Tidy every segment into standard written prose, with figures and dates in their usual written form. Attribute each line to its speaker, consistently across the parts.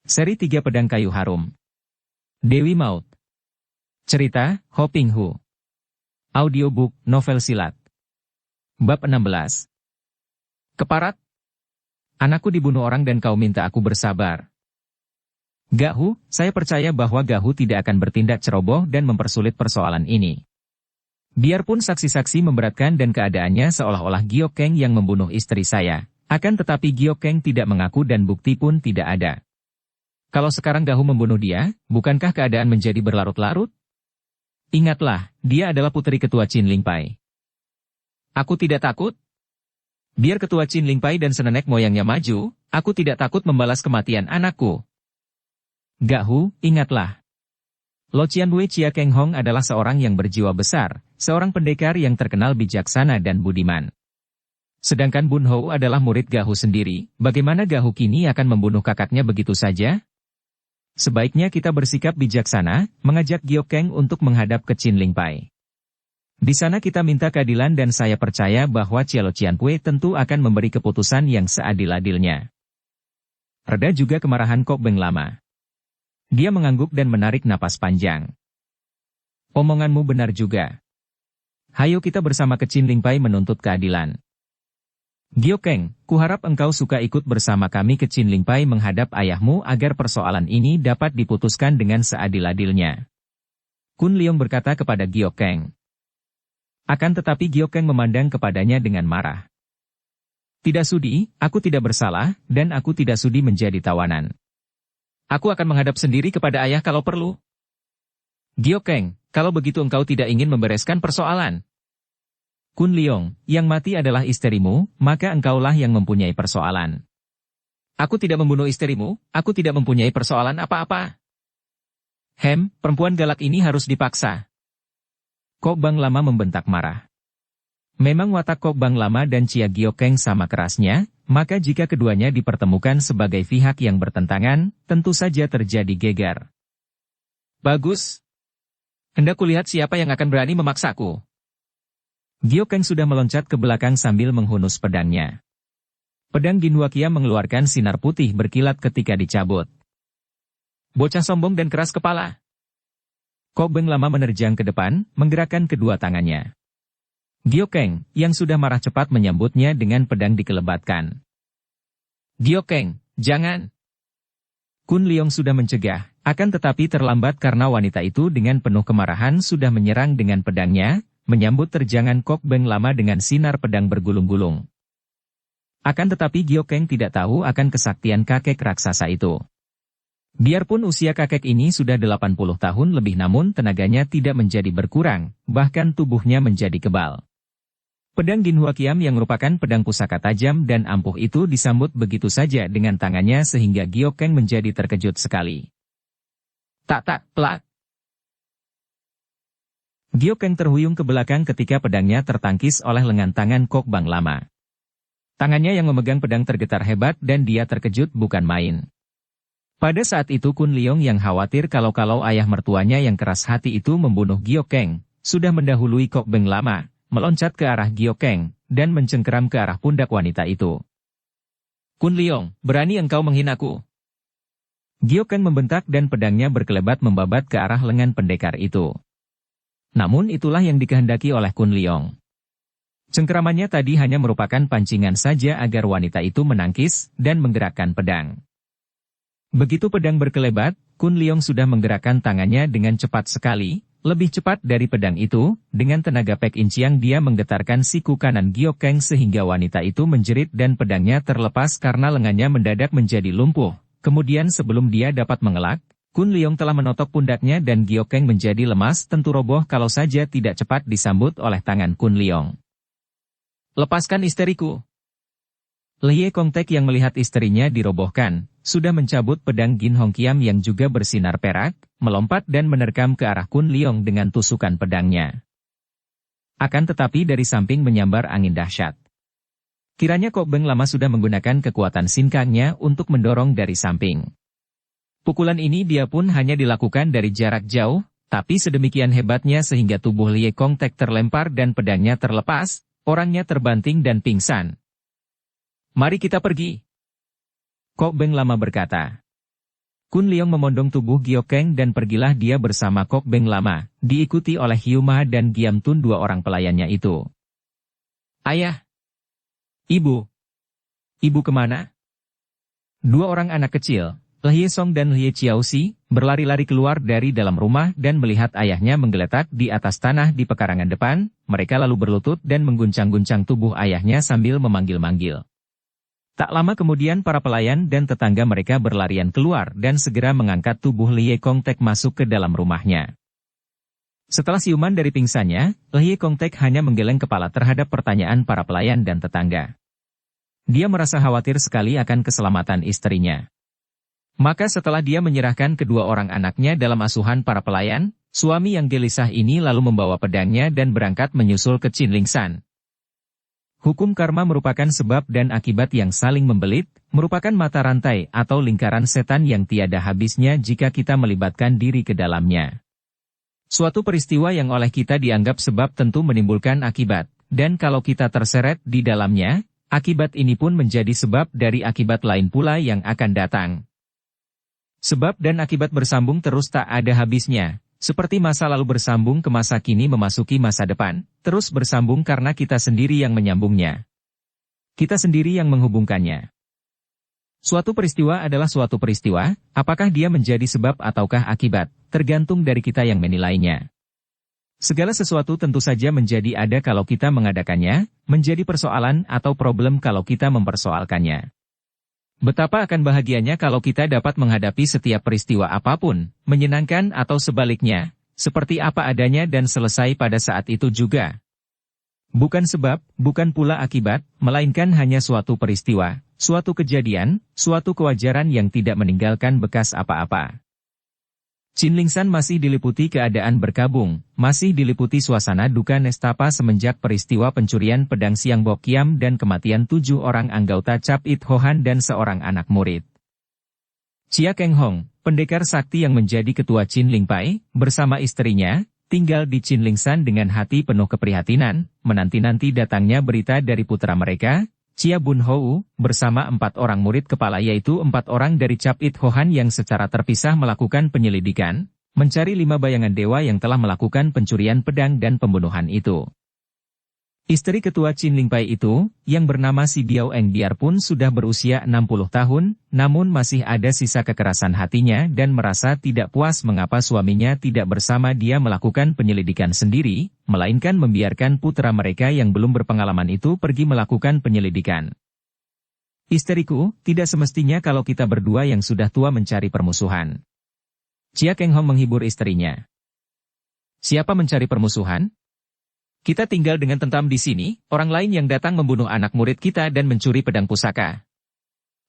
Speaker 1: Seri 3 Pedang Kayu Harum. Dewi Maut. Cerita, Ho Ping Hu. Audiobook, novel silat. Bab 16. Keparat. Anakku dibunuh orang dan kau minta aku bersabar. Gahu, saya percaya bahwa Gahu tidak akan bertindak ceroboh dan mempersulit persoalan ini. Biarpun saksi-saksi memberatkan dan keadaannya seolah-olah Gyokeng yang membunuh istri saya, akan tetapi Gyokeng tidak mengaku dan bukti pun tidak ada. Kalau sekarang Gahu membunuh dia, bukankah keadaan menjadi berlarut-larut? Ingatlah, dia adalah putri ketua Qin Lingpai. Aku tidak takut. Biar ketua Qin Lingpai dan senenek moyangnya maju, aku tidak takut membalas kematian anakku. Gahu, ingatlah. Lo Qianwei Chia Keng Hong adalah seorang yang berjiwa besar, seorang pendekar yang terkenal bijaksana dan budiman. Sedangkan Bun Hou adalah murid Gahu sendiri, bagaimana Gahu kini akan membunuh kakaknya begitu saja? Sebaiknya kita bersikap bijaksana, mengajak Gyokeng untuk menghadap ke Qin Lingpai. Di sana kita minta keadilan dan saya percaya bahwa Lo Qianwei tentu akan memberi keputusan yang seadil-adilnya. Reda juga kemarahan Kok Beng Lama. Dia mengangguk dan menarik napas panjang. Omonganmu benar juga. Hayo kita bersama ke Qin Lingpai menuntut keadilan. Gyokeng, kuharap engkau suka ikut bersama kami ke Qin Lingpai menghadap ayahmu agar persoalan ini dapat diputuskan dengan seadil-adilnya. Kun Leong berkata kepada Gyokeng. Akan tetapi Gyokeng memandang kepadanya dengan marah. Tidak sudi, aku tidak bersalah, dan aku tidak sudi menjadi tawanan. Aku akan menghadap sendiri kepada ayah kalau perlu. Gyokeng, kalau begitu engkau tidak ingin membereskan persoalan. Kun Leong, yang mati adalah istrimu, maka engkaulah yang mempunyai persoalan. Aku tidak membunuh istrimu, aku tidak mempunyai persoalan apa-apa. Perempuan galak ini harus dipaksa. Kok Bang Lama membentak marah. Memang watak Kok Bang Lama dan Chia Gyokeng sama kerasnya, maka jika keduanya dipertemukan sebagai pihak yang bertentangan, tentu saja terjadi gegar. Bagus. Hendak kulihat siapa yang akan berani memaksaku. Gyokeng sudah meloncat ke belakang sambil menghunus pedangnya. Pedang Ginwakia mengeluarkan sinar putih berkilat ketika dicabut. Bocah sombong dan keras kepala. Kok Beng Lama menerjang ke depan, menggerakkan kedua tangannya. Gyokeng, yang sudah marah cepat menyambutnya dengan pedang dikelebatkan. Gyokeng, jangan. Kun Leong sudah mencegah, akan tetapi terlambat karena wanita itu dengan penuh kemarahan sudah menyerang dengan pedangnya, menyambut terjangan Kok Beng Lama dengan sinar pedang bergulung-gulung. Akan tetapi Gyokeng tidak tahu akan kesaktian kakek raksasa itu. Biarpun usia kakek ini sudah 80 tahun lebih namun tenaganya tidak menjadi berkurang, bahkan tubuhnya menjadi kebal. Pedang Ginwakiam yang merupakan pedang pusaka tajam dan ampuh itu disambut begitu saja dengan tangannya sehingga Gyokeng menjadi terkejut sekali. Tak, pelak. Gyokeng terhuyung ke belakang ketika pedangnya tertangkis oleh lengan tangan Kok Bang Lama. Tangannya yang memegang pedang tergetar hebat dan dia terkejut bukan main. Pada saat itu Kun Leong yang khawatir kalau ayah mertuanya yang keras hati itu membunuh Gyokeng, sudah mendahului Kok Beng Lama, meloncat ke arah Gyokeng, dan mencengkeram ke arah pundak wanita itu. Kun Leong, berani engkau menghinaku? Gyokeng membentak dan pedangnya berkelebat membabat ke arah lengan pendekar itu. Namun itulah yang dikehendaki oleh Kun Leong. Cengkeramannya tadi hanya merupakan pancingan saja agar wanita itu menangkis dan menggerakkan pedang. Begitu pedang berkelebat, Kun Leong sudah menggerakkan tangannya dengan cepat sekali, lebih cepat dari pedang itu, dengan tenaga Pek Inciang dia menggetarkan siku kanan Gyokeng sehingga wanita itu menjerit dan pedangnya terlepas karena lengannya mendadak menjadi lumpuh. Kemudian sebelum dia dapat mengelak, Kun Leong telah menotok pundaknya dan Gyokeng menjadi lemas tentu roboh kalau saja tidak cepat disambut oleh tangan Kun Leong. Lepaskan isteriku. Lie Kongtek yang melihat istrinya dirobohkan, sudah mencabut pedang Gin Hongkiam yang juga bersinar perak, melompat dan menerkam ke arah Kun Leong dengan tusukan pedangnya. Akan tetapi dari samping menyambar angin dahsyat. Kiranya Kok Beng Lama sudah menggunakan kekuatan sinkangnya untuk mendorong dari samping. Pukulan ini dia pun hanya dilakukan dari jarak jauh, tapi sedemikian hebatnya sehingga tubuh Lie Kongtek terlempar dan pedangnya terlepas, orangnya terbanting dan pingsan. Mari kita pergi. Kok Beng Lama berkata. Kun Leong memondong tubuh Gyokeng dan pergilah dia bersama Kok Beng Lama, diikuti oleh Hiu Ma dan Giam Tun, dua orang pelayannya itu. Ayah! Ibu! Ibu kemana? Dua orang anak kecil, Lhie Song dan Lhie Chiaoxi, berlari-lari keluar dari dalam rumah dan melihat ayahnya menggeletak di atas tanah di pekarangan depan. Mereka lalu berlutut dan mengguncang-guncang tubuh ayahnya sambil memanggil-manggil. Tak lama kemudian para pelayan dan tetangga mereka berlarian keluar dan segera mengangkat tubuh Lie Kongtek masuk ke dalam rumahnya. Setelah siuman dari pingsannya, Lie Kongtek hanya menggeleng kepala terhadap pertanyaan para pelayan dan tetangga. Dia merasa khawatir sekali akan keselamatan istrinya. Maka setelah dia menyerahkan kedua orang anaknya dalam asuhan para pelayan, suami yang gelisah ini lalu membawa pedangnya dan berangkat menyusul ke Chin Ling San. Hukum karma merupakan sebab dan akibat yang saling membelit, merupakan mata rantai atau lingkaran setan yang tiada habisnya jika kita melibatkan diri ke dalamnya. Suatu peristiwa yang oleh kita dianggap sebab tentu menimbulkan akibat, dan kalau kita terseret di dalamnya, akibat ini pun menjadi sebab dari akibat lain pula yang akan datang. Sebab dan akibat bersambung terus tak ada habisnya. Seperti masa lalu bersambung ke masa kini memasuki masa depan, terus bersambung karena kita sendiri yang menyambungnya. Kita sendiri yang menghubungkannya. Suatu peristiwa adalah suatu peristiwa, apakah dia menjadi sebab ataukah akibat, tergantung dari kita yang menilainya. Segala sesuatu tentu saja menjadi ada kalau kita mengadakannya, menjadi persoalan atau problem kalau kita mempersoalkannya. Betapa akan bahagianya kalau kita dapat menghadapi setiap peristiwa apapun, menyenangkan atau sebaliknya, seperti apa adanya dan selesai pada saat itu juga. Bukan sebab, bukan pula akibat, melainkan hanya suatu peristiwa, suatu kejadian, suatu kewajaran yang tidak meninggalkan bekas apa-apa. Chin Ling San masih diliputi keadaan berkabung, masih diliputi suasana duka nestapa semenjak peristiwa pencurian pedang Siang Bok Kiam dan kematian 7 orang anggota Cap It Ho Han dan seorang anak murid. Chia Keng Hong, pendekar sakti yang menjadi ketua Chin Ling Pai, bersama istrinya, tinggal di Chin Ling San dengan hati penuh keprihatinan, menanti-nanti datangnya berita dari putra mereka, Chia Bun Hou, bersama 4 orang murid kepala yaitu 4 orang dari Cap It Ho Han yang secara terpisah melakukan penyelidikan, mencari 5 bayangan dewa yang telah melakukan pencurian pedang dan pembunuhan itu. Istri ketua Chin Ling Pai itu, yang bernama Si Biao Eng biarpun sudah berusia 60 tahun, namun masih ada sisa kekerasan hatinya dan merasa tidak puas mengapa suaminya tidak bersama dia melakukan penyelidikan sendiri, melainkan membiarkan putra mereka yang belum berpengalaman itu pergi melakukan penyelidikan. Istriku, tidak semestinya kalau kita berdua yang sudah tua mencari permusuhan. Chia Keng Hong menghibur istrinya. Siapa mencari permusuhan? Kita tinggal dengan tentam di sini, orang lain yang datang membunuh anak murid kita dan mencuri pedang pusaka.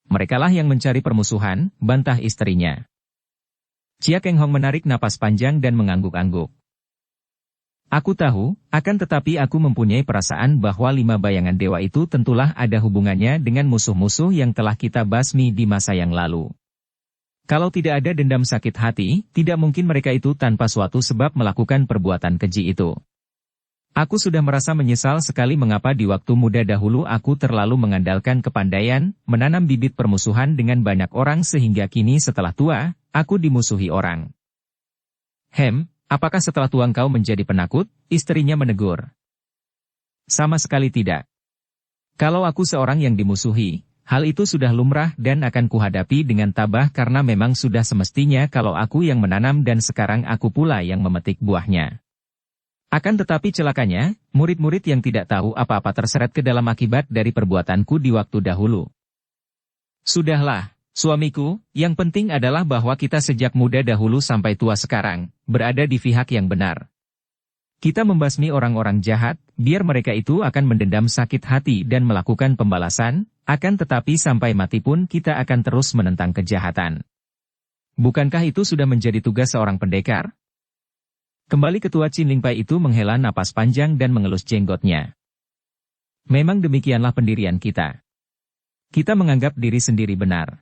Speaker 1: Merekalah yang mencari permusuhan, bantah istrinya. Chia Keng Hong menarik napas panjang dan mengangguk-angguk. Aku tahu, akan tetapi aku mempunyai perasaan bahwa 5 bayangan dewa itu tentulah ada hubungannya dengan musuh-musuh yang telah kita basmi di masa yang lalu. Kalau tidak ada dendam sakit hati, tidak mungkin mereka itu tanpa suatu sebab melakukan perbuatan keji itu. Aku sudah merasa menyesal sekali mengapa di waktu muda dahulu aku terlalu mengandalkan kepandaian, menanam bibit permusuhan dengan banyak orang sehingga kini setelah tua, aku dimusuhi orang. Apakah setelah tua engkau menjadi penakut? Istrinya menegur. Sama sekali tidak. Kalau aku seorang yang dimusuhi, hal itu sudah lumrah dan akan kuhadapi dengan tabah karena memang sudah semestinya kalau aku yang menanam dan sekarang aku pula yang memetik buahnya. Akan tetapi celakanya, murid-murid yang tidak tahu apa-apa terseret ke dalam akibat dari perbuatanku di waktu dahulu. Sudahlah, suamiku, yang penting adalah bahwa kita sejak muda dahulu sampai tua sekarang, berada di pihak yang benar. Kita membasmi orang-orang jahat, biar mereka itu akan mendendam sakit hati dan melakukan pembalasan, akan tetapi sampai mati pun kita akan terus menentang kejahatan. Bukankah itu sudah menjadi tugas seorang pendekar? Kembali ketua Chin Ling Pai itu menghela napas panjang dan mengelus jenggotnya. Memang demikianlah pendirian kita. Kita menganggap diri sendiri benar.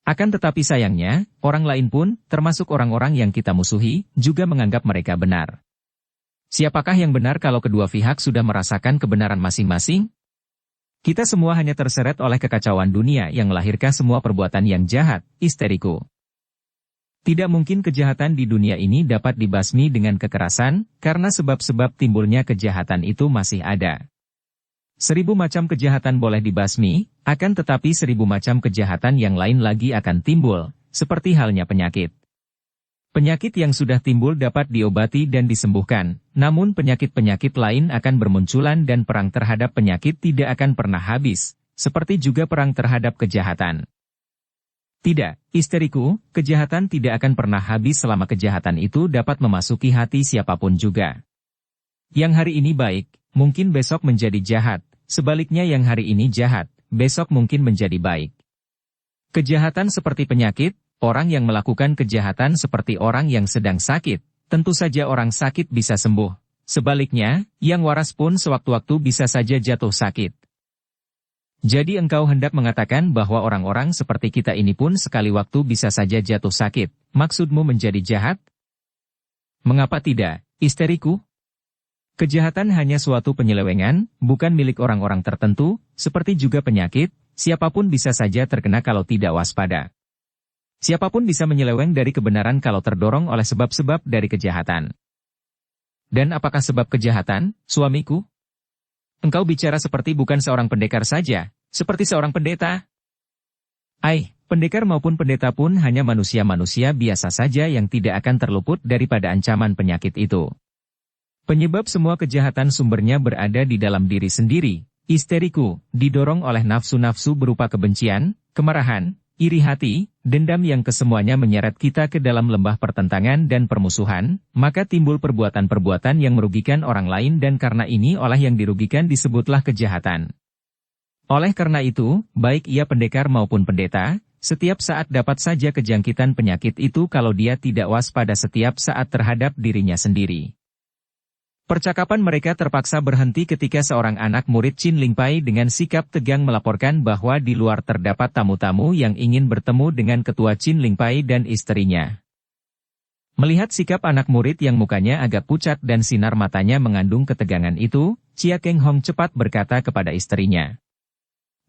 Speaker 1: Akan tetapi sayangnya, orang lain pun, termasuk orang-orang yang kita musuhi, juga menganggap mereka benar. Siapakah yang benar kalau kedua pihak sudah merasakan kebenaran masing-masing? Kita semua hanya terseret oleh kekacauan dunia yang melahirkan semua perbuatan yang jahat, isteriku. Tidak mungkin kejahatan di dunia ini dapat dibasmi dengan kekerasan, karena sebab-sebab timbulnya kejahatan itu masih ada. 1000 macam kejahatan boleh dibasmi, akan tetapi 1000 macam kejahatan yang lain lagi akan timbul, seperti halnya penyakit. Penyakit yang sudah timbul dapat diobati dan disembuhkan, namun penyakit-penyakit lain akan bermunculan dan perang terhadap penyakit tidak akan pernah habis, seperti juga perang terhadap kejahatan. Tidak, isteriku, kejahatan tidak akan pernah habis selama kejahatan itu dapat memasuki hati siapapun juga. Yang hari ini baik, mungkin besok menjadi jahat, sebaliknya yang hari ini jahat, besok mungkin menjadi baik. Kejahatan seperti penyakit, orang yang melakukan kejahatan seperti orang yang sedang sakit, tentu saja orang sakit bisa sembuh. Sebaliknya, yang waras pun sewaktu-waktu bisa saja jatuh sakit. Jadi engkau hendak mengatakan bahwa orang-orang seperti kita ini pun sekali waktu bisa saja jatuh sakit, maksudmu menjadi jahat? Mengapa tidak, isteriku? Kejahatan hanya suatu penyelewengan, bukan milik orang-orang tertentu, seperti juga penyakit, siapapun bisa saja terkena kalau tidak waspada. Siapapun bisa menyeleweng dari kebenaran kalau terdorong oleh sebab-sebab dari kejahatan. Dan apakah sebab kejahatan, suamiku? Engkau bicara seperti bukan seorang pendekar saja, seperti seorang pendeta. Pendekar maupun pendeta pun hanya manusia-manusia biasa saja yang tidak akan terluput daripada ancaman penyakit itu. Penyebab semua kejahatan sumbernya berada di dalam diri sendiri, isteriku, didorong oleh nafsu-nafsu berupa kebencian, kemarahan, iri hati, dendam yang kesemuanya menyeret kita ke dalam lembah pertentangan dan permusuhan, maka timbul perbuatan-perbuatan yang merugikan orang lain dan karena ini oleh yang dirugikan disebutlah kejahatan. Oleh karena itu, baik ia pendekar maupun pendeta, setiap saat dapat saja kejangkitan penyakit itu kalau dia tidak waspada setiap saat terhadap dirinya sendiri. Percakapan mereka terpaksa berhenti ketika seorang anak murid Chin Lingpai dengan sikap tegang melaporkan bahwa di luar terdapat tamu-tamu yang ingin bertemu dengan ketua Chin Lingpai dan istrinya. Melihat sikap anak murid yang mukanya agak pucat dan sinar matanya mengandung ketegangan itu, Chia Keng Hong cepat berkata kepada istrinya,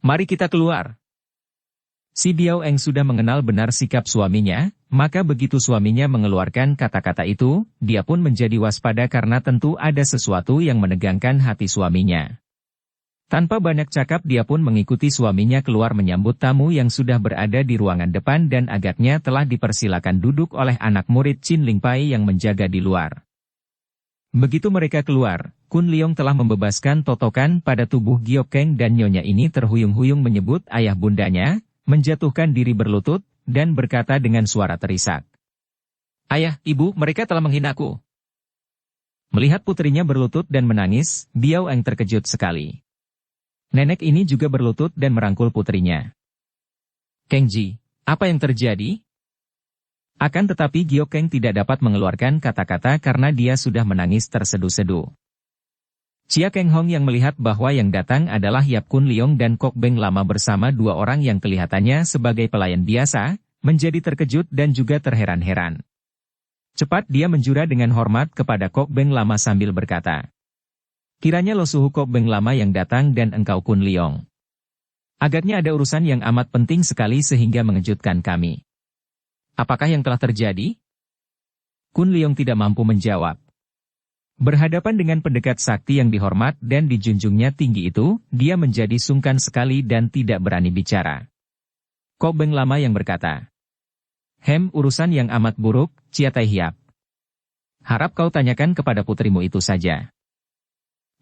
Speaker 1: "Mari kita keluar." Si Biao Eng sudah mengenal benar sikap suaminya, maka begitu suaminya mengeluarkan kata-kata itu, dia pun menjadi waspada karena tentu ada sesuatu yang menegangkan hati suaminya. Tanpa banyak cakap dia pun mengikuti suaminya keluar menyambut tamu yang sudah berada di ruangan depan dan agaknya telah dipersilakan duduk oleh anak murid Chin Lingpai yang menjaga di luar. Begitu mereka keluar, Kun Leong telah membebaskan totokan pada tubuh Giok Keng dan nyonya ini terhuyung-huyung menyebut ayah bundanya, menjatuhkan diri berlutut, dan berkata dengan suara terisak. "Ayah, ibu, mereka telah menghinaku." Melihat putrinya berlutut dan menangis, Biao Eng terkejut sekali. Nenek ini juga berlutut dan merangkul putrinya. "Kengji, apa yang terjadi?" Akan tetapi Giok Keng tidak dapat mengeluarkan kata-kata karena dia sudah menangis terseduh-seduh. Chia Keng Hong yang melihat bahwa yang datang adalah Yap Kun Leong dan Kok Beng Lama bersama dua orang yang kelihatannya sebagai pelayan biasa, menjadi terkejut dan juga terheran-heran. Cepat dia menjura dengan hormat kepada Kok Beng Lama sambil berkata, "Kiranya lo suhu Kok Beng Lama yang datang dan engkau Kun Leong. Agaknya ada urusan yang amat penting sekali sehingga mengejutkan kami. Apakah yang telah terjadi?" Kun Leong tidak mampu menjawab. Berhadapan dengan pendekat sakti yang dihormat dan dijunjungnya tinggi itu, dia menjadi sungkan sekali dan tidak berani bicara. Kok Beng Lama yang berkata, urusan yang amat buruk, Chia Tai Hiap. Harap kau tanyakan kepada putrimu itu saja."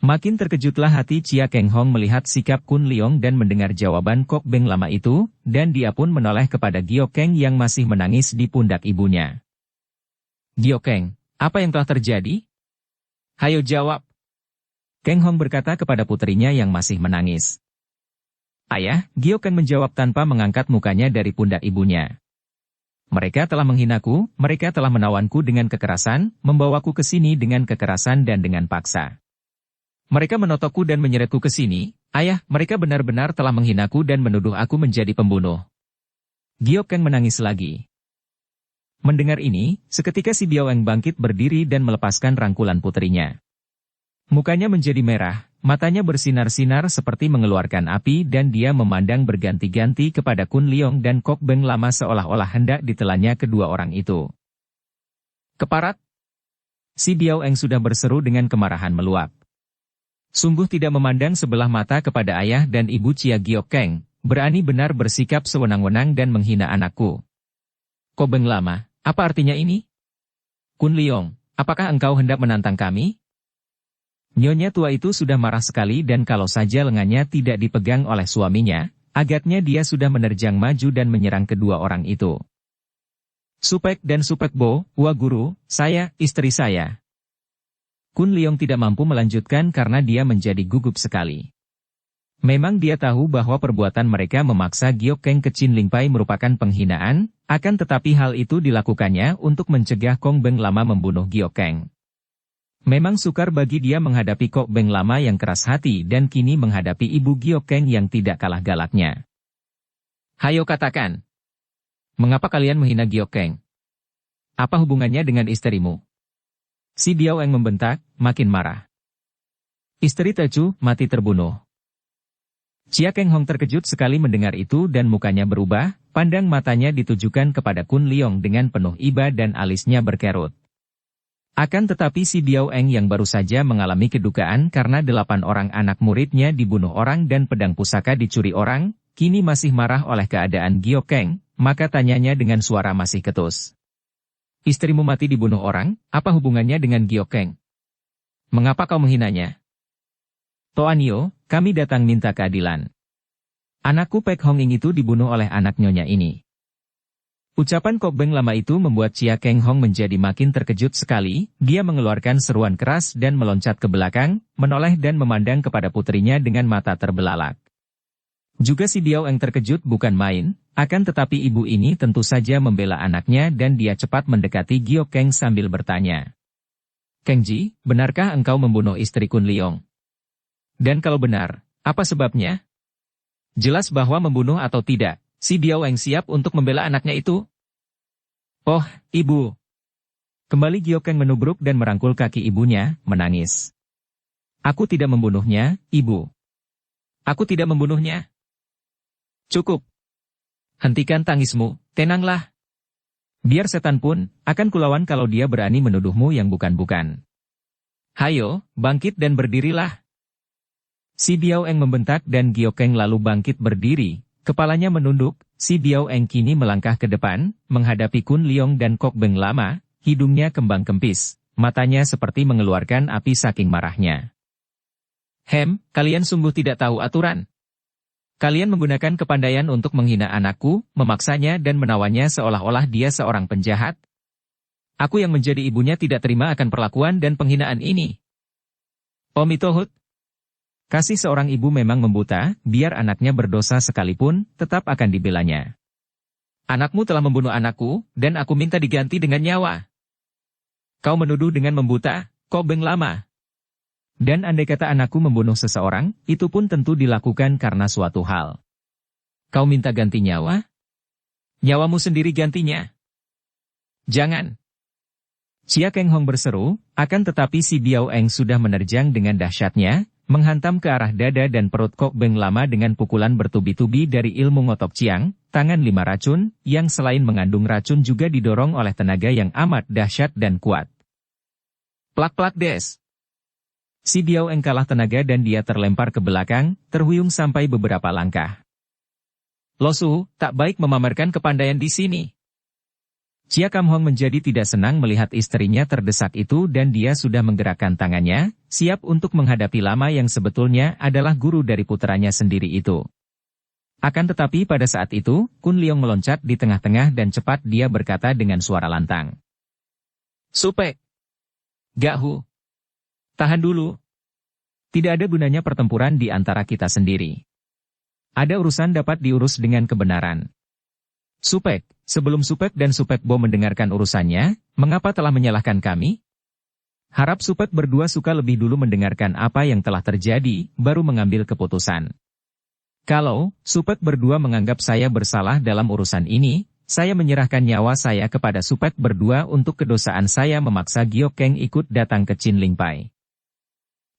Speaker 1: Makin terkejutlah hati Chia Keng Hong melihat sikap Kun Leong dan mendengar jawaban Kok Beng Lama itu, dan dia pun menoleh kepada Giok Keng yang masih menangis di pundak ibunya. "Giok Keng, apa yang telah terjadi? Hayo jawab." Keng Hong berkata kepada putrinya yang masih menangis. "Ayah," Giok Keng menjawab tanpa mengangkat mukanya dari pundak ibunya. "Mereka telah menghinaku, mereka telah menawanku dengan kekerasan, membawaku ke sini dengan kekerasan dan dengan paksa. Mereka menotokku dan menyeretku ke sini, ayah, mereka benar-benar telah menghinaku dan menuduh aku menjadi pembunuh." Giok Keng menangis lagi. Mendengar ini, seketika si Biao Eng bangkit berdiri dan melepaskan rangkulan putrinya. Mukanya menjadi merah, matanya bersinar-sinar seperti mengeluarkan api dan dia memandang berganti-ganti kepada Kun Leong dan Kok Beng Lama seolah-olah hendak ditelannya kedua orang itu. Keparat! Si Biao Eng sudah berseru dengan kemarahan meluap. Sungguh tidak memandang sebelah mata kepada ayah dan ibu Chia Giok Keng, berani benar bersikap sewenang-wenang dan menghina anakku. Kok Beng Lama, apa artinya ini? Kun Leong, apakah engkau hendak menantang kami? Nyonya tua itu sudah marah sekali dan kalau saja lengannya tidak dipegang oleh suaminya, agaknya dia sudah menerjang maju dan menyerang kedua orang itu. Supek dan Supek Bo, Wah Guru, saya, istri saya. Kun Leong tidak mampu melanjutkan karena dia menjadi gugup sekali. Memang dia tahu bahwa perbuatan mereka memaksa Giok Keng ke Chin Ling Pai merupakan penghinaan, akan tetapi hal itu dilakukannya untuk mencegah Kong Beng Lama membunuh Giok Keng. Memang sukar bagi dia menghadapi Kok Beng Lama yang keras hati dan kini menghadapi ibu Giok Keng yang tidak kalah galaknya. Hayo katakan. Mengapa kalian menghina Giok Keng? Apa hubungannya dengan istrimu? Si Biao Eng membentak, makin marah. Istri Tecu mati terbunuh. Chia Keng Hong terkejut sekali mendengar itu dan mukanya berubah, pandang matanya ditujukan kepada Kun Leong dengan penuh iba dan alisnya berkerut. Akan tetapi si Biao Eng yang baru saja mengalami kedukaan karena 8 orang anak muridnya dibunuh orang dan pedang pusaka dicuri orang, kini masih marah oleh keadaan Giok Keng, maka tanyanya dengan suara masih ketus. Istrimu mati dibunuh orang, apa hubungannya dengan Giok Keng? Mengapa kau menghinanya? Toanio, kami datang minta keadilan. Anakku Pek Hong Ing itu dibunuh oleh anak nyonya ini. Ucapan Kok Beng Lama itu membuat Chia Keng Hong menjadi makin terkejut sekali, dia mengeluarkan seruan keras dan meloncat ke belakang, menoleh dan memandang kepada putrinya dengan mata terbelalak. Juga si Biao Eng terkejut bukan main, akan tetapi ibu ini tentu saja membela anaknya dan dia cepat mendekati Giok Keng sambil bertanya. Kengji, benarkah engkau membunuh istri Kun Leong? Dan kalau benar, apa sebabnya? Jelas bahwa membunuh atau tidak, si Biao Eng siap untuk membela anaknya itu. Oh, ibu. Kembali Giok Keng menubruk dan merangkul kaki ibunya, menangis. Aku tidak membunuhnya, ibu. Aku tidak membunuhnya. Cukup. Hentikan tangismu, tenanglah. Biar setan pun, akan kulawan kalau dia berani menuduhmu yang bukan-bukan. Hayo, bangkit dan berdirilah. Si Biao Eng membentak dan Giok Keng lalu bangkit berdiri. Kepalanya menunduk, si Biao Eng kini melangkah ke depan, menghadapi Kun Leong dan Kok Beng Lama, hidungnya kembang kempis, matanya seperti mengeluarkan api saking marahnya. Kalian sungguh tidak tahu aturan. Kalian menggunakan kepandaian untuk menghina anakku, memaksanya dan menawannya seolah-olah dia seorang penjahat. Aku yang menjadi ibunya tidak terima akan perlakuan dan penghinaan ini. Omitohut. Kasih seorang ibu memang membuta, biar anaknya berdosa sekalipun, tetap akan dibelanya. Anakmu telah membunuh anakku, dan aku minta diganti dengan nyawa. Kau menuduh dengan membuta, Kok Beng Lama. Dan andai kata anakku membunuh seseorang, itu pun tentu dilakukan karena suatu hal. Kau minta ganti nyawa? Nyawamu sendiri gantinya. Jangan. Chia Keng Hong berseru, akan tetapi si Biao Eng sudah menerjang dengan dahsyatnya, menghantam ke arah dada dan perut Kok Beng Lama dengan pukulan bertubi-tubi dari ilmu ngotok ciang, tangan 5 racun, yang selain mengandung racun juga didorong oleh tenaga yang amat dahsyat dan kuat. Plak-plak des. Si Biao Eng kalah tenaga dan dia terlempar ke belakang, terhuyung sampai beberapa langkah. Losu, tak baik memamerkan kepandaian di sini. Chia Kam Hong menjadi tidak senang melihat istrinya terdesak itu dan dia sudah menggerakkan tangannya, siap untuk menghadapi Lama yang sebetulnya adalah guru dari puteranya sendiri itu. Akan tetapi pada saat itu, Kun Leong meloncat di tengah-tengah dan cepat dia berkata dengan suara lantang. Supek. Gahu. Tahan dulu. Tidak ada gunanya pertempuran di antara kita sendiri. Ada urusan dapat diurus dengan kebenaran. Supek, sebelum Supek dan Supek Bo mendengarkan urusannya, mengapa telah menyalahkan kami? Harap Supek berdua suka lebih dulu mendengarkan apa yang telah terjadi, baru mengambil keputusan. Kalau Supek berdua menganggap saya bersalah dalam urusan ini, saya menyerahkan nyawa saya kepada Supek berdua untuk kedosaan saya memaksa Giok Keng ikut datang ke Chin Ling Pai.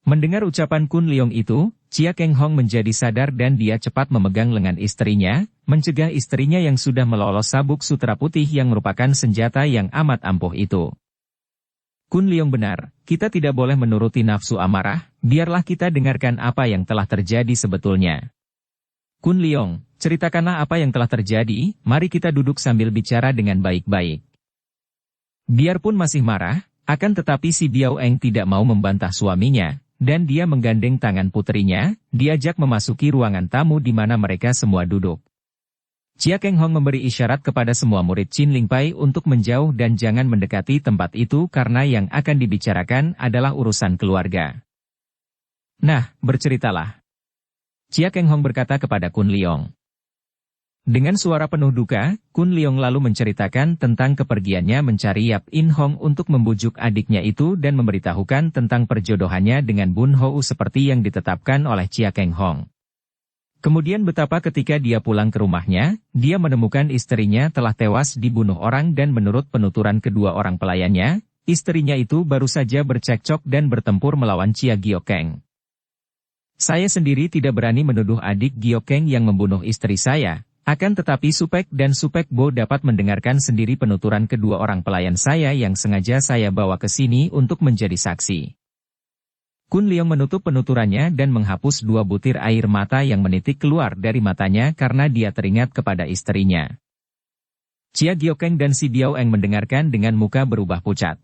Speaker 1: Mendengar ucapan Kun Leong itu, Chia Keng Hong menjadi sadar dan dia cepat memegang lengan istrinya, mencegah istrinya yang sudah melolos sabuk sutra putih yang merupakan senjata yang amat ampuh itu. Kun Leong benar, kita tidak boleh menuruti nafsu amarah, biarlah kita dengarkan apa yang telah terjadi sebetulnya. Kun Leong, ceritakanlah apa yang telah terjadi, mari kita duduk sambil bicara dengan baik-baik. Biarpun masih marah, akan tetapi si Biao Eng tidak mau membantah suaminya, dan dia menggandeng tangan putrinya, diajak memasuki ruangan tamu di mana mereka semua duduk. Chia Keng Hong memberi isyarat kepada semua murid Chin Ling Pai untuk menjauh dan jangan mendekati tempat itu karena yang akan dibicarakan adalah urusan keluarga. Nah, berceritalah. Chia Keng Hong berkata kepada Kun Leong. Dengan suara penuh duka, Kun Leong lalu menceritakan tentang kepergiannya mencari Yap In Hong untuk membujuk adiknya itu dan memberitahukan tentang perjodohannya dengan Bun Hou seperti yang ditetapkan oleh Chia Keng Hong. Kemudian betapa ketika dia pulang ke rumahnya, dia menemukan istrinya telah tewas dibunuh orang dan menurut penuturan kedua orang pelayannya, istrinya itu baru saja bercekcok dan bertempur melawan Chia Giokeng. Saya sendiri tidak berani menuduh adik Giokeng yang membunuh istri saya. Akan tetapi Supek dan Supek Bo dapat mendengarkan sendiri penuturan kedua orang pelayan saya yang sengaja saya bawa ke sini untuk menjadi saksi. Kun Leong menutup penuturannya dan menghapus 2 butir air mata yang menitik keluar dari matanya karena dia teringat kepada istrinya. Chia Giokeng dan si Biao Eng mendengarkan dengan muka berubah pucat.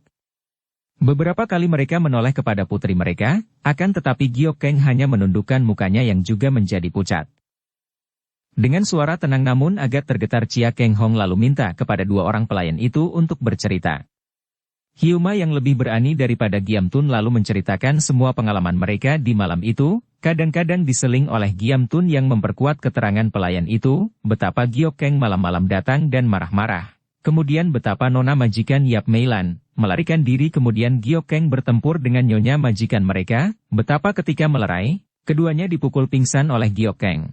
Speaker 1: Beberapa kali mereka menoleh kepada putri mereka, akan tetapi Giokeng hanya menundukkan mukanya yang juga menjadi pucat. Dengan suara tenang namun agak tergetar Chia Keng Hong lalu minta kepada 2 orang pelayan itu untuk bercerita. Hyuma yang lebih berani daripada Giam Tun lalu menceritakan semua pengalaman mereka di malam itu, kadang-kadang diseling oleh Giam Tun yang memperkuat keterangan pelayan itu, betapa Giokeng malam-malam datang dan marah-marah. Kemudian betapa nona majikan Yap Meilan melarikan diri kemudian Giokeng bertempur dengan nyonya majikan mereka, betapa ketika melerai, keduanya dipukul pingsan oleh Giokeng.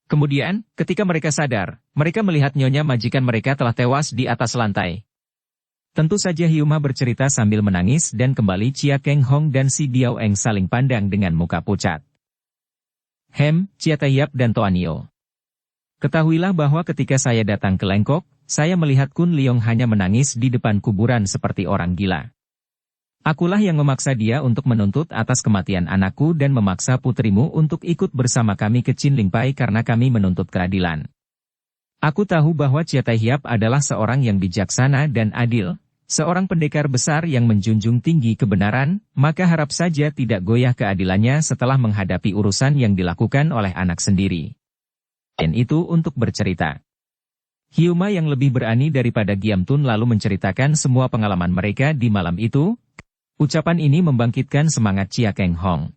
Speaker 1: Kemudian, ketika mereka sadar, mereka melihat nyonya majikan mereka telah tewas di atas lantai. Tentu saja Hyuma bercerita sambil menangis dan kembali Chia Keng Hong dan si Biao Eng saling pandang dengan muka pucat. Chia Taiyap dan Toanio. Ketahuilah bahwa ketika saya datang ke Lengkok, saya melihat Kun Leong hanya menangis di depan kuburan seperti orang gila. Akulah yang memaksa dia untuk menuntut atas kematian anakku dan memaksa putrimu untuk ikut bersama kami ke Chin Ling Pai karena kami menuntut keadilan. Aku tahu bahwa Chia Taiyap adalah seorang yang bijaksana dan adil, seorang pendekar besar yang menjunjung tinggi kebenaran, maka harap saja tidak goyah keadilannya setelah menghadapi urusan yang dilakukan oleh anak sendiri. Dan itu untuk bercerita. Hyuma yang lebih berani daripada Giam Tun lalu menceritakan semua pengalaman mereka di malam itu. Ucapan ini membangkitkan semangat Chia Keng Hong.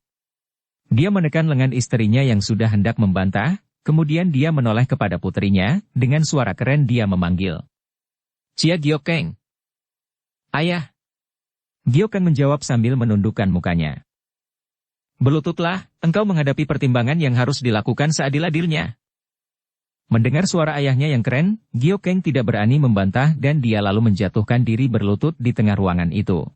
Speaker 1: Dia menekan lengan istrinya yang sudah hendak membantah, kemudian dia menoleh kepada putrinya, dengan suara keren dia memanggil. Chia Giokeng. Ayah. Giokeng menjawab sambil menundukkan mukanya. Berlututlah, engkau menghadapi pertimbangan yang harus dilakukan seadil-adilnya. Mendengar suara ayahnya yang keren, Giokeng tidak berani membantah dan dia lalu menjatuhkan diri berlutut di tengah ruangan itu.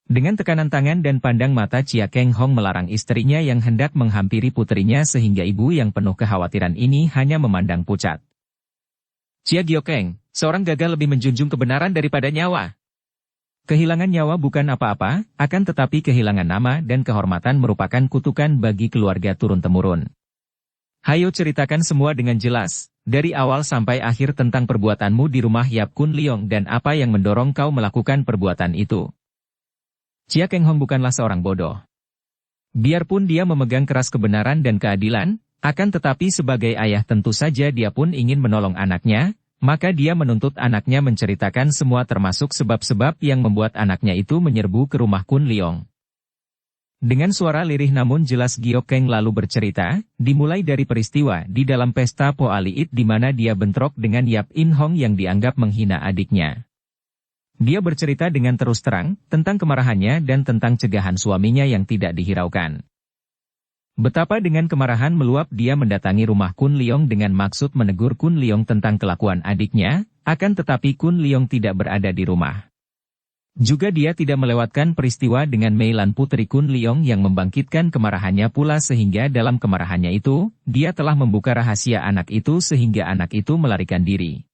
Speaker 1: Dengan tekanan tangan dan pandang mata Chia Keng Hong melarang istrinya yang hendak menghampiri putrinya sehingga ibu yang penuh kekhawatiran ini hanya memandang pucat. Chia Giokeng, seorang gagal lebih menjunjung kebenaran daripada nyawa. Kehilangan nyawa bukan apa-apa, akan tetapi kehilangan nama dan kehormatan merupakan kutukan bagi keluarga turun-temurun. Hayo ceritakan semua dengan jelas, dari awal sampai akhir tentang perbuatanmu di rumah Yap Kun Leong dan apa yang mendorong kau melakukan perbuatan itu. Chia Keng Hong bukanlah seorang bodoh. Biarpun dia memegang keras kebenaran dan keadilan, akan tetapi sebagai ayah tentu saja dia pun ingin menolong anaknya, maka dia menuntut anaknya menceritakan semua termasuk sebab-sebab yang membuat anaknya itu menyerbu ke rumah Kun Leong. Dengan suara lirih namun jelas Giokeng lalu bercerita, dimulai dari peristiwa di dalam pesta Po Aliit di mana dia bentrok dengan Yap In Hong yang dianggap menghina adiknya. Dia bercerita dengan terus terang, tentang kemarahannya dan tentang cegahan suaminya yang tidak dihiraukan. Betapa dengan kemarahan meluap dia mendatangi rumah Kun Leong dengan maksud menegur Kun Leong tentang kelakuan adiknya, akan tetapi Kun Leong tidak berada di rumah. Juga dia tidak melewatkan peristiwa dengan Meilan putri Kun Leong yang membangkitkan kemarahannya pula sehingga dalam kemarahannya itu, dia telah membuka rahasia anak itu sehingga anak itu melarikan diri.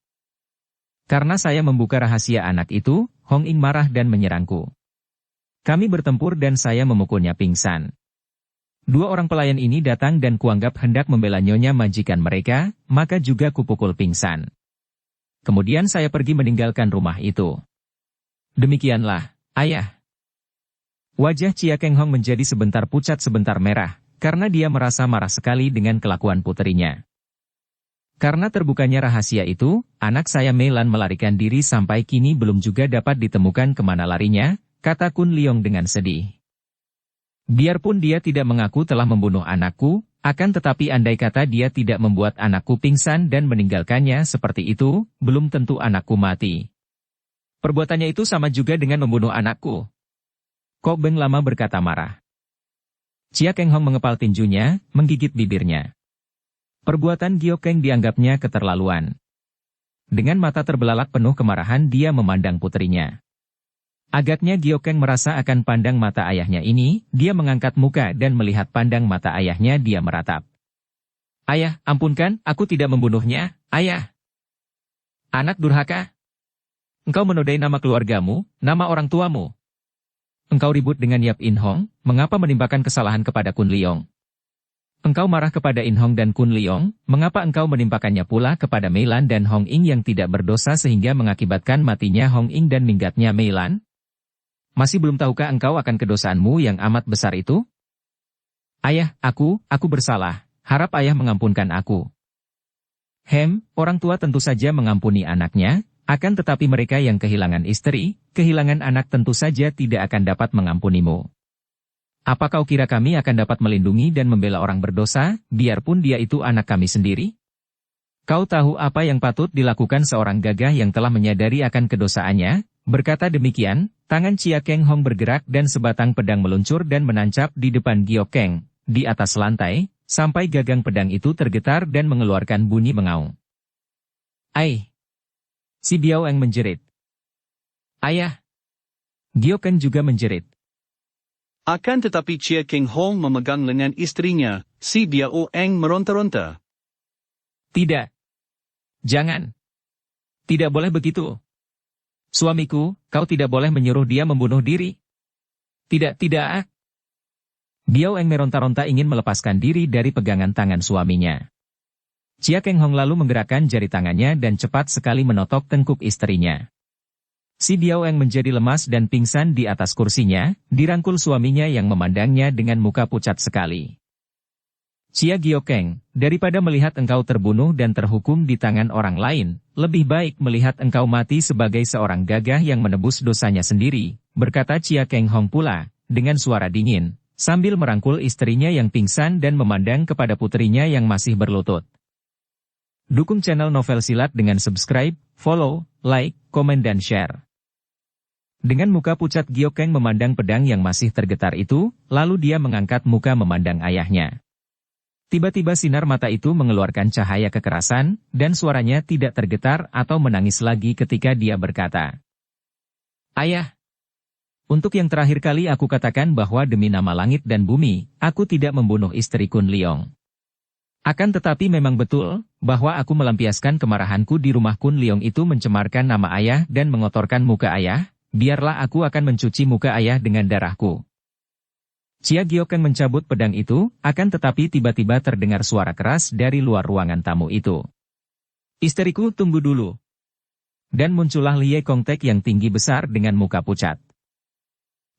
Speaker 1: Karena saya membuka rahasia anak itu, Hong Ing marah dan menyerangku. Kami bertempur dan saya memukulnya pingsan. Dua orang pelayan ini datang dan kuanggap hendak membela nyonya majikan mereka, maka juga kupukul pingsan. Kemudian saya pergi meninggalkan rumah itu. Demikianlah, ayah. Wajah Chia Keng Hong menjadi sebentar pucat sebentar merah, karena dia merasa marah sekali dengan kelakuan puterinya. Karena terbukanya rahasia itu, anak saya Meilan melarikan diri sampai kini belum juga dapat ditemukan kemana larinya, kata Kun Leong dengan sedih. Biarpun dia tidak mengaku telah membunuh anakku, akan tetapi andai kata dia tidak membuat anakku pingsan dan meninggalkannya seperti itu, belum tentu anakku mati. Perbuatannya itu sama juga dengan membunuh anakku. Kok Beng Lama berkata marah. Chia Keng Hong mengepal tinjunya, menggigit bibirnya. Perbuatan Giok Keng dianggapnya keterlaluan. Dengan mata terbelalak penuh kemarahan dia memandang putrinya. Agaknya Giok Keng merasa akan pandang mata ayahnya ini, dia mengangkat muka dan melihat pandang mata ayahnya dia meratap. Ayah, ampunkan, aku tidak membunuhnya, ayah. Anak durhaka. Engkau menodai nama keluargamu, nama orang tuamu. Engkau ribut dengan Yap In Hong, mengapa menimpakan kesalahan kepada Kun Leong? Engkau marah kepada In Hong dan Kun Leong, mengapa engkau menimpakannya pula kepada Meilan dan Hong Ing yang tidak berdosa sehingga mengakibatkan matinya Hong Ing dan minggatnya Meilan? Masih belum tahukah engkau akan kedosaanmu yang amat besar itu? Ayah, aku bersalah, harap ayah mengampunkan aku. Orang tua tentu saja mengampuni anaknya, akan tetapi mereka yang kehilangan istri, kehilangan anak tentu saja tidak akan dapat mengampunimu. Apa kau kira kami akan dapat melindungi dan membela orang berdosa, biarpun dia itu anak kami sendiri? Kau tahu apa yang patut dilakukan seorang gagah yang telah menyadari akan kedosaannya? Berkata demikian, tangan Chia Keng Hong bergerak dan sebatang pedang meluncur dan menancap di depan Giok Keng, di atas lantai, sampai gagang pedang itu tergetar dan mengeluarkan bunyi mengaung. Ai! Si Biao Eng menjerit. Ayah! Giok Keng juga menjerit.
Speaker 2: Akan tetapi Chia Keng Hong memegang lengan istrinya, si Biao Eng meronta-ronta.
Speaker 1: Tidak. Jangan. Tidak boleh begitu. Suamiku, kau tidak boleh menyuruh dia membunuh diri. Tidak. Biao Eng meronta-ronta ingin melepaskan diri dari pegangan tangan suaminya. Chia Keng Hong lalu menggerakkan jari tangannya dan cepat sekali menotok tengkuk istrinya. Si Biao Eng menjadi lemas dan pingsan di atas kursinya, dirangkul suaminya yang memandangnya dengan muka pucat sekali. Chia Giok Keng, daripada melihat engkau terbunuh dan terhukum di tangan orang lain, lebih baik melihat engkau mati sebagai seorang gagah yang menebus dosanya sendiri, berkata Chia Keng Hong pula, dengan suara dingin, sambil merangkul istrinya yang pingsan dan memandang kepada putrinya yang masih berlutut. Dukung channel Novel Silat dengan subscribe, follow, like, komen dan share. Dengan muka pucat Giok Keng memandang pedang yang masih tergetar itu, lalu dia mengangkat muka memandang ayahnya. Tiba-tiba sinar mata itu mengeluarkan cahaya kekerasan, dan suaranya tidak tergetar atau menangis lagi ketika dia berkata, Ayah! Untuk yang terakhir kali aku katakan bahwa demi nama langit dan bumi, aku tidak membunuh istri Kun Leong. Akan tetapi memang betul, bahwa aku melampiaskan kemarahanku di rumah Kun Leong itu mencemarkan nama ayah dan mengotorkan muka ayah, biarlah aku akan mencuci muka ayah dengan darahku. Chia Giok Keng mencabut pedang itu, akan tetapi tiba-tiba terdengar suara keras dari luar ruangan tamu itu. Istriku, tunggu dulu. Dan muncullah Lie Kong Tek yang tinggi besar dengan muka pucat.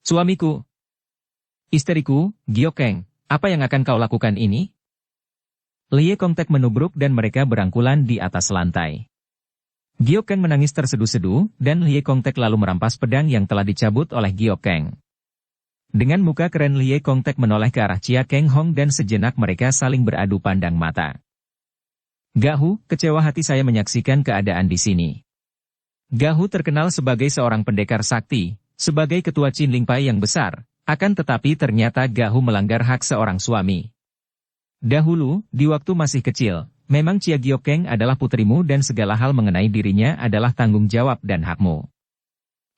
Speaker 1: Suamiku. Istriku, Giok Keng, apa yang akan kau lakukan ini? Lie Kong Tek menubruk dan mereka berangkulan di atas lantai. Giok Keng menangis tersedu-sedu, dan Lie Kong Tek lalu merampas pedang yang telah dicabut oleh Giok Keng. Dengan muka keren Lie Kong Tek menoleh ke arah Chia Keng Hong dan sejenak mereka saling beradu pandang mata. Gahu, kecewa hati saya menyaksikan keadaan di sini. Gahu terkenal sebagai seorang pendekar sakti, sebagai ketua Chin Ling Pai yang besar, akan tetapi ternyata Gahu melanggar hak seorang suami. Dahulu, di waktu masih kecil, memang Chia Giok Keng adalah putrimu dan segala hal mengenai dirinya adalah tanggung jawab dan hakmu.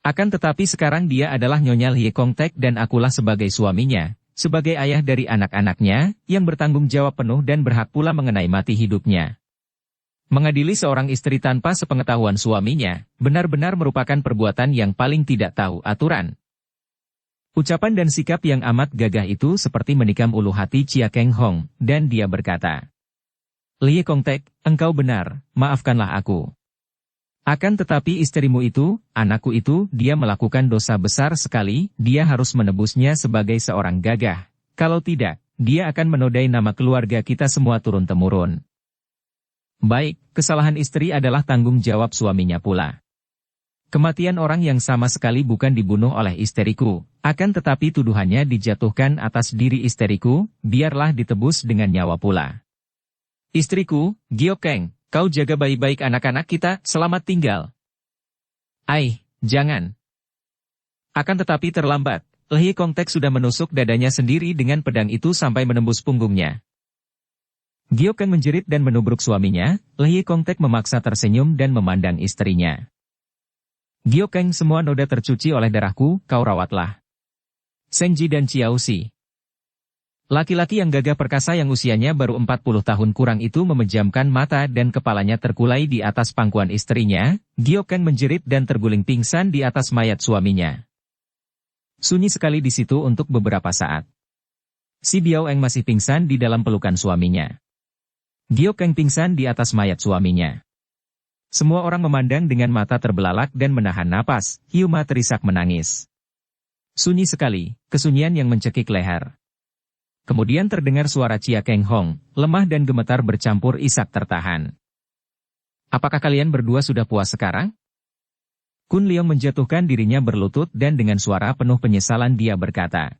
Speaker 1: Akan tetapi sekarang dia adalah Nyonya Lie Kongtek dan akulah sebagai suaminya, sebagai ayah dari anak-anaknya, yang bertanggung jawab penuh dan berhak pula mengenai mati hidupnya. Mengadili seorang istri tanpa sepengetahuan suaminya, benar-benar merupakan perbuatan yang paling tidak tahu aturan. Ucapan dan sikap yang amat gagah itu seperti menikam ulu hati Chia Keng Hong, dan dia berkata, "Lie Kongtek, engkau benar, maafkanlah aku. Akan tetapi istrimu itu, anakku itu, dia melakukan dosa besar sekali, dia harus menebusnya sebagai seorang gagah. Kalau tidak, dia akan menodai nama keluarga kita semua turun-temurun." Baik, kesalahan istri adalah tanggung jawab suaminya pula. Kematian orang yang sama sekali bukan dibunuh oleh istriku, akan tetapi tuduhannya dijatuhkan atas diri istriku, biarlah ditebus dengan nyawa pula. Istriku, Giok Keng, kau jaga baik-baik anak-anak kita, selamat tinggal. Jangan. Akan tetapi terlambat, Lie Kongtek sudah menusuk dadanya sendiri dengan pedang itu sampai menembus punggungnya. Giok Keng menjerit dan menubruk suaminya, Lie Kongtek memaksa tersenyum dan memandang istrinya. "Giok Keng, semua noda tercuci oleh darahku, kau rawatlah." Senji dan Chiao Si. Laki-laki yang gagah perkasa yang usianya baru 40 tahun kurang itu memejamkan mata dan kepalanya terkulai di atas pangkuan istrinya. Giok Keng menjerit dan terguling pingsan di atas mayat suaminya. Sunyi sekali di situ untuk beberapa saat. Si Biao Eng masih pingsan di dalam pelukan suaminya. Giok Keng pingsan di atas mayat suaminya. Semua orang memandang dengan mata terbelalak dan menahan napas, Hyuma terisak menangis. Sunyi sekali, kesunyian yang mencekik leher. Kemudian terdengar suara Chia Keng Hong, lemah dan gemetar bercampur isak tertahan. "Apakah kalian berdua sudah puas sekarang?" Kun Leong menjatuhkan dirinya berlutut dan dengan suara penuh penyesalan dia berkata,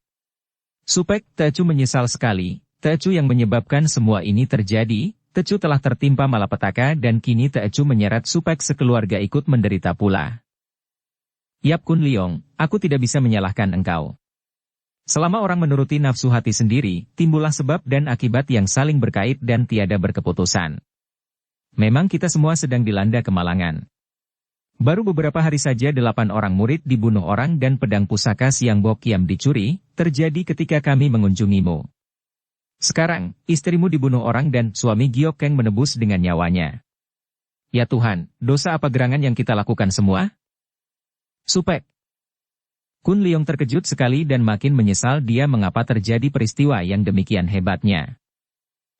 Speaker 1: "Supek, Tecu menyesal sekali, Tecu yang menyebabkan semua ini terjadi. Tecu telah tertimpa malapetaka dan kini Tecu menyeret Supek sekeluarga ikut menderita pula." "Yap Kun Leong, aku tidak bisa menyalahkan engkau. Selama orang menuruti nafsu hati sendiri, timbullah sebab dan akibat yang saling berkait dan tiada berkeputusan. Memang kita semua sedang dilanda kemalangan. Baru beberapa hari saja 8 orang murid dibunuh orang dan pedang pusaka Siang Bok Kiam dicuri, terjadi ketika kami mengunjungimu. Sekarang, istrimu dibunuh orang dan suami Giok Keng menebus dengan nyawanya. Ya Tuhan, dosa apa gerangan yang kita lakukan semua?" "Supek." Kun Leong terkejut sekali dan makin menyesal dia mengapa terjadi peristiwa yang demikian hebatnya.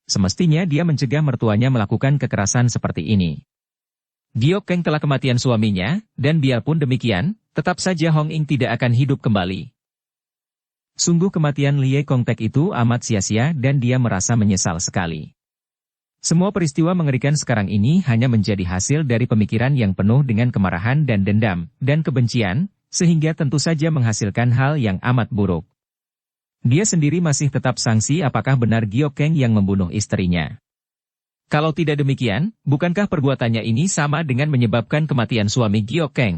Speaker 1: Semestinya dia mencegah mertuanya melakukan kekerasan seperti ini. Giok Keng telah kematian suaminya, dan biarpun demikian, tetap saja Hong Ing tidak akan hidup kembali. Sungguh kematian Lie Kongtek itu amat sia-sia dan dia merasa menyesal sekali. Semua peristiwa mengerikan sekarang ini hanya menjadi hasil dari pemikiran yang penuh dengan kemarahan dan dendam, dan kebencian, sehingga tentu saja menghasilkan hal yang amat buruk. Dia sendiri masih tetap sangsi apakah benar Giok Keng yang membunuh istrinya. Kalau tidak demikian, bukankah perbuatannya ini sama dengan menyebabkan kematian suami Giok Keng?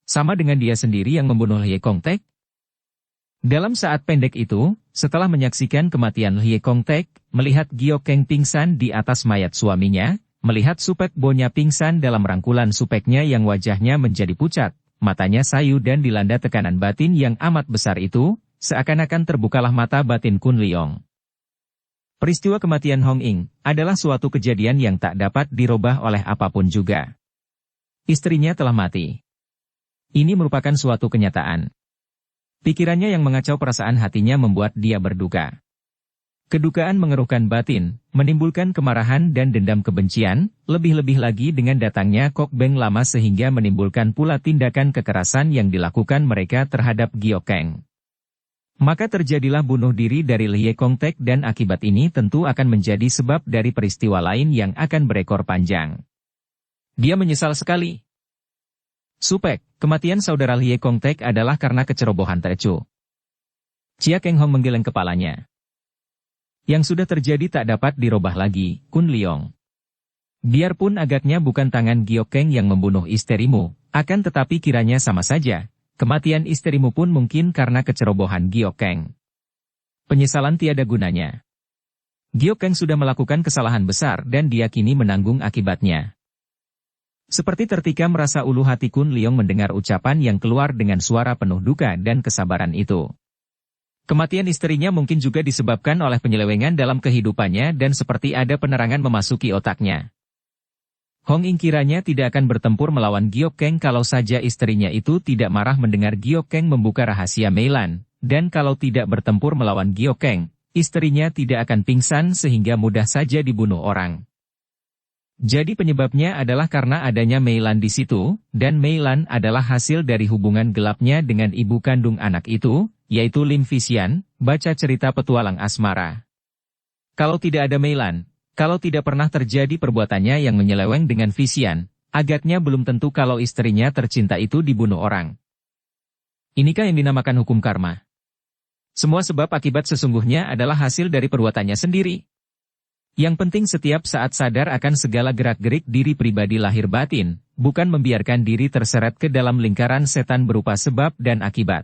Speaker 1: Sama dengan dia sendiri yang membunuh Lie Kongtek? Dalam saat pendek itu, setelah menyaksikan kematian Lie Kongtek, melihat Giok Keng pingsan di atas mayat suaminya, melihat Supek Bonya pingsan dalam rangkulan Supeknya yang wajahnya menjadi pucat, matanya sayu dan dilanda tekanan batin yang amat besar itu, seakan-akan terbukalah mata batin Kun Leong. Peristiwa kematian Hong Ing adalah suatu kejadian yang tak dapat dirubah oleh apapun juga. Istrinya telah mati. Ini merupakan suatu kenyataan. Pikirannya yang mengacau perasaan hatinya membuat dia berduka. Kedukaan mengeruhkan batin, menimbulkan kemarahan dan dendam kebencian, lebih-lebih lagi dengan datangnya Kok Beng lama sehingga menimbulkan pula tindakan kekerasan yang dilakukan mereka terhadap Giok Keng. Maka terjadilah bunuh diri dari Lie Kongtek dan akibat ini tentu akan menjadi sebab dari peristiwa lain yang akan berekor panjang. Dia menyesal sekali. Supek, kematian saudara Lie Kongtek adalah karena kecerobohan Tecu. Chia Keng Hong menggeleng kepalanya. Yang sudah terjadi tak dapat dirubah lagi, Kun Leong. Biarpun agaknya bukan tangan Giok Keng yang membunuh istrimu, akan tetapi kiranya sama saja, kematian istrimu pun mungkin karena kecerobohan Giok Keng. Penyesalan tiada gunanya. Giok Keng sudah melakukan kesalahan besar dan dia kini menanggung akibatnya. Seperti tertikam rasa ulu hati Kun Leong mendengar ucapan yang keluar dengan suara penuh duka dan kesabaran itu. Kematian istrinya mungkin juga disebabkan oleh penyelewengan dalam kehidupannya dan seperti ada penerangan memasuki otaknya. Hong Ying kiranya tidak akan bertempur melawan Giok Keng kalau saja istrinya itu tidak marah mendengar Giok Keng membuka rahasia Meilan, dan kalau tidak bertempur melawan Giok Keng, istrinya tidak akan pingsan sehingga mudah saja dibunuh orang. Jadi penyebabnya adalah karena adanya Meilan di situ, dan Meilan adalah hasil dari hubungan gelapnya dengan ibu kandung anak itu, yaitu Lim Fisian, baca cerita petualang asmara. Kalau tidak ada Meilan, kalau tidak pernah terjadi perbuatannya yang menyeleweng dengan Fisian, agaknya belum tentu kalau istrinya tercinta itu dibunuh orang. Inikah yang dinamakan hukum karma? Semua sebab akibat sesungguhnya adalah hasil dari perbuatannya sendiri. Yang penting setiap saat sadar akan segala gerak-gerik diri pribadi lahir batin, bukan membiarkan diri terseret ke dalam lingkaran setan berupa sebab dan akibat.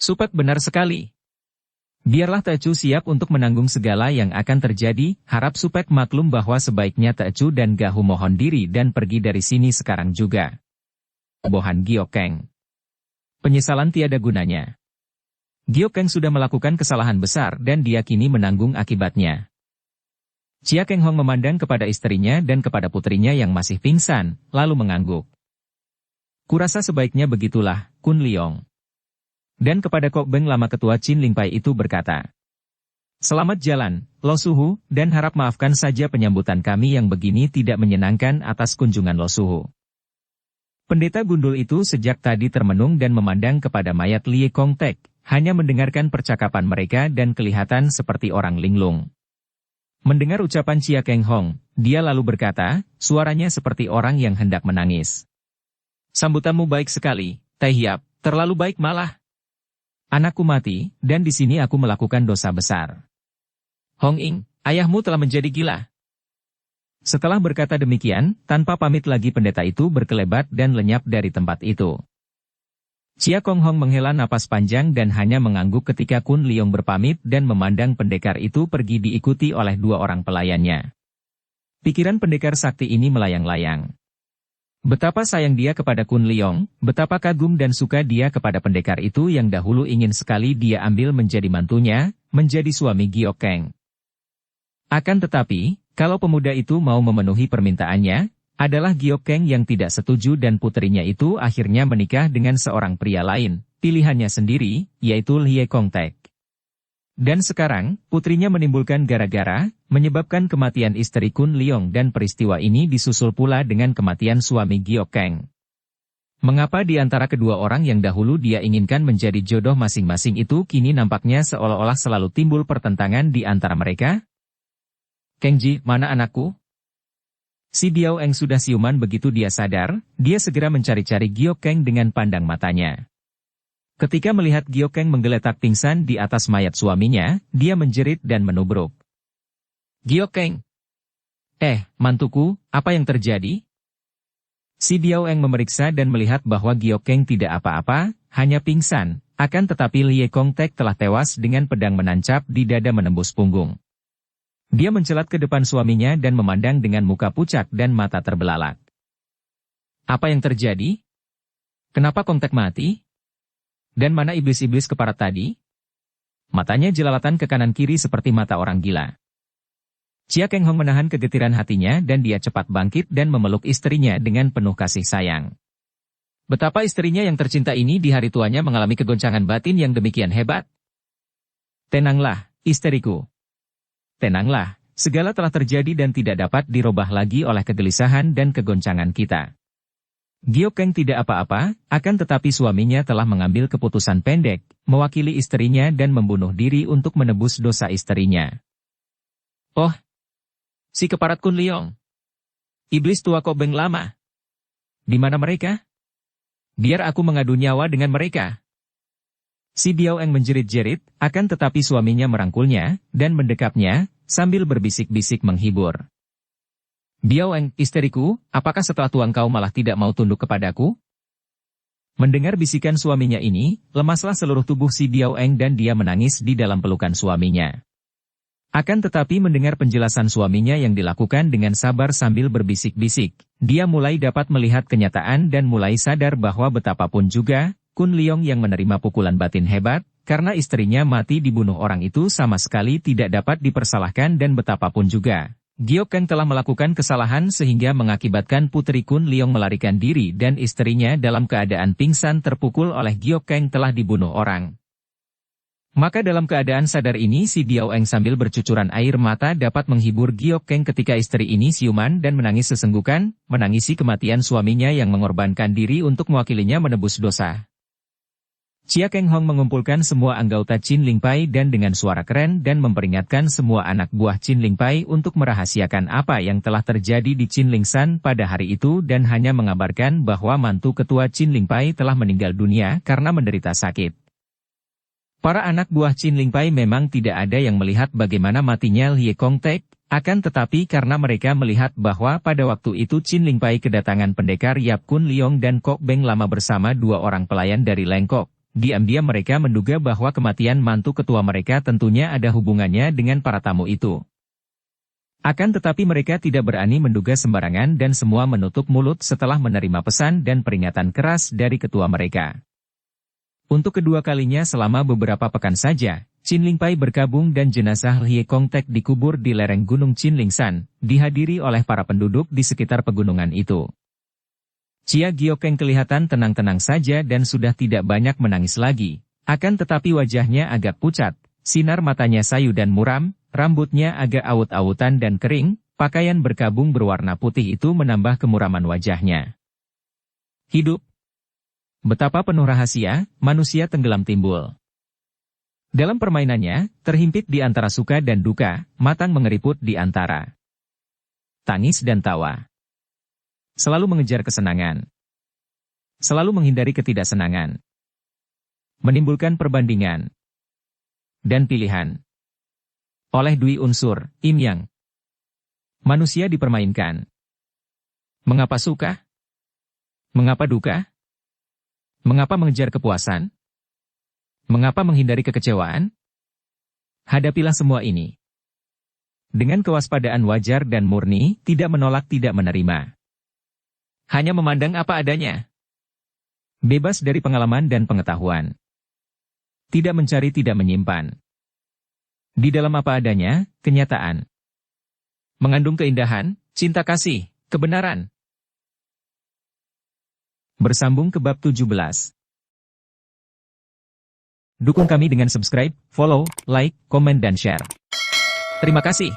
Speaker 1: Supet benar sekali. Biarlah Tecu siap untuk menanggung segala yang akan terjadi, harap Supet maklum bahwa sebaiknya Tecu dan Gahu mohon diri dan pergi dari sini sekarang juga. Bohan Giok Keng. Penyesalan tiada gunanya. Giok Keng sudah melakukan kesalahan besar dan dia kini menanggung akibatnya. Chia Keng Hong memandang kepada istrinya dan kepada putrinya yang masih pingsan, lalu mengangguk. Kurasa sebaiknya begitulah, Kun Leong. Dan kepada Kok Beng lama ketua Chin Ling Pai itu berkata, Selamat jalan, Lo Suhu, dan harap maafkan saja penyambutan kami yang begini tidak menyenangkan atas kunjungan Lo Suhu. Pendeta gundul itu sejak tadi termenung dan memandang kepada mayat Lie Kong Tek, hanya mendengarkan percakapan mereka dan kelihatan seperti orang linglung. Mendengar ucapan Chia Keng Hong, dia lalu berkata, suaranya seperti orang yang hendak menangis. Sambutanmu baik sekali, Tai Hiap, terlalu baik malah. Anakku mati, dan di sini aku melakukan dosa besar. Hong Ying, ayahmu telah menjadi gila. Setelah berkata demikian, tanpa pamit lagi pendeta itu berkelebat dan lenyap dari tempat itu. Chia Kong Hong menghela napas panjang dan hanya mengangguk ketika Kun Leong berpamit dan memandang pendekar itu pergi diikuti oleh dua orang pelayannya. Pikiran pendekar sakti ini melayang-layang. Betapa sayang dia kepada Kun Leong, betapa kagum dan suka dia kepada pendekar itu yang dahulu ingin sekali dia ambil menjadi mantunya, menjadi suami Giok Keng. Akan tetapi, kalau pemuda itu mau memenuhi permintaannya, adalah Giok Keng yang tidak setuju dan putrinya itu akhirnya menikah dengan seorang pria lain, pilihannya sendiri, yaitu Lie Kong Tek. Dan sekarang, putrinya menimbulkan gara-gara, menyebabkan kematian istri Kun Leong dan peristiwa ini disusul pula dengan kematian suami Giok Keng. Mengapa di antara kedua orang yang dahulu dia inginkan menjadi jodoh masing-masing itu kini nampaknya seolah-olah selalu timbul pertentangan di antara mereka? Kengji, mana anakku? Si Biao Eng sudah siuman begitu dia sadar, dia segera mencari-cari Giok Keng dengan pandang matanya. Ketika melihat Giok Keng menggeletak pingsan di atas mayat suaminya, dia menjerit dan menubruk. Giok Keng! Mantuku, apa yang terjadi? Si Biao Eng memeriksa dan melihat bahwa Giok Keng tidak apa-apa, hanya pingsan, akan tetapi Lie Kong Tek telah tewas dengan pedang menancap di dada menembus punggung. Dia mencelat ke depan suaminya dan memandang dengan muka pucat dan mata terbelalak. Apa yang terjadi? Kenapa Kong Tek mati? Dan mana iblis-iblis keparat tadi? Matanya jelalatan ke kanan kiri seperti mata orang gila. Chia Keng Hong menahan kegetiran hatinya dan dia cepat bangkit dan memeluk istrinya dengan penuh kasih sayang. Betapa istrinya yang tercinta ini di hari tuanya mengalami kegoncangan batin yang demikian hebat. Tenanglah, istriku. Tenanglah, segala telah terjadi dan tidak dapat dirubah lagi oleh kegelisahan dan kegoncangan kita. Giok Keng tidak apa-apa, akan tetapi suaminya telah mengambil keputusan pendek, mewakili istrinya dan membunuh diri untuk menebus dosa istrinya. Oh, si keparat Kun Leong. Iblis tua Kok Beng lama. Di mana mereka? Biar aku mengadu nyawa dengan mereka. Si Biao Eng menjerit-jerit, akan tetapi suaminya merangkulnya, dan mendekapnya, sambil berbisik-bisik menghibur. Biao Eng, istriku, apakah setelah tuan kau malah tidak mau tunduk kepadaku? Mendengar bisikan suaminya ini, lemaslah seluruh tubuh si Biao Eng dan dia menangis di dalam pelukan suaminya. Akan tetapi mendengar penjelasan suaminya yang dilakukan dengan sabar sambil berbisik-bisik, dia mulai dapat melihat kenyataan dan mulai sadar bahwa betapapun juga, Kun Leong yang menerima pukulan batin hebat, karena istrinya mati dibunuh orang itu sama sekali tidak dapat dipersalahkan dan betapapun juga. Giok Kang telah melakukan kesalahan sehingga mengakibatkan Putri Kun Leong melarikan diri dan istrinya dalam keadaan pingsan terpukul oleh Giok Kang telah dibunuh orang. Maka dalam keadaan sadar ini si Biao Eng sambil bercucuran air mata dapat menghibur Giok Kang ketika istri ini siuman dan menangis sesenggukan, menangisi kematian suaminya yang mengorbankan diri untuk mewakilinya menebus dosa. Chia Keng Hong mengumpulkan semua anggota Chin Ling Pai dan dengan suara keren dan memperingatkan semua anak buah Chin Ling Pai untuk merahasiakan apa yang telah terjadi di Chin Ling San pada hari itu dan hanya mengabarkan bahwa mantu ketua Chin Ling Pai telah meninggal dunia karena menderita sakit. Para anak buah Chin Ling Pai memang tidak ada yang melihat bagaimana matinya Lie Kong Tek, akan tetapi karena mereka melihat bahwa pada waktu itu Chin Ling Pai kedatangan pendekar Yap Kun Leong dan Kok Beng Lama bersama dua orang pelayan dari Lengkok. Diam-diam mereka menduga bahwa kematian mantu ketua mereka tentunya ada hubungannya dengan para tamu itu. Akan tetapi mereka tidak berani menduga sembarangan dan semua menutup mulut setelah menerima pesan dan peringatan keras dari ketua mereka. Untuk kedua kalinya selama beberapa pekan saja, Chin Ling Pai berkabung dan jenazah Lie Kong Tek dikubur di lereng Gunung Chin Ling San, dihadiri oleh para penduduk di sekitar pegunungan itu. Chia Giok Kang kelihatan tenang-tenang saja dan sudah tidak banyak menangis lagi. Akan tetapi wajahnya agak pucat, sinar matanya sayu dan muram, rambutnya agak awut-awutan dan kering, pakaian berkabung berwarna putih itu menambah kemuraman wajahnya. Hidup. Betapa penuh rahasia, manusia tenggelam timbul. Dalam permainannya, terhimpit di antara suka dan duka, matang mengeriput di antara tangis dan tawa. Selalu mengejar kesenangan. Selalu menghindari ketidaksenangan. Menimbulkan perbandingan. Dan pilihan. Oleh Dwi Unsur, Im Yang. Manusia dipermainkan. Mengapa suka? Mengapa duka? Mengapa mengejar kepuasan? Mengapa menghindari kekecewaan? Hadapilah semua ini. Dengan kewaspadaan wajar dan murni, tidak menolak, tidak menerima. Hanya memandang apa adanya. Bebas dari pengalaman dan pengetahuan. Tidak mencari, tidak menyimpan. Di dalam apa adanya, kenyataan. Mengandung keindahan, cinta kasih, kebenaran. Bersambung ke bab 17. Dukung kami dengan subscribe, follow, like, komen dan share. Terima kasih.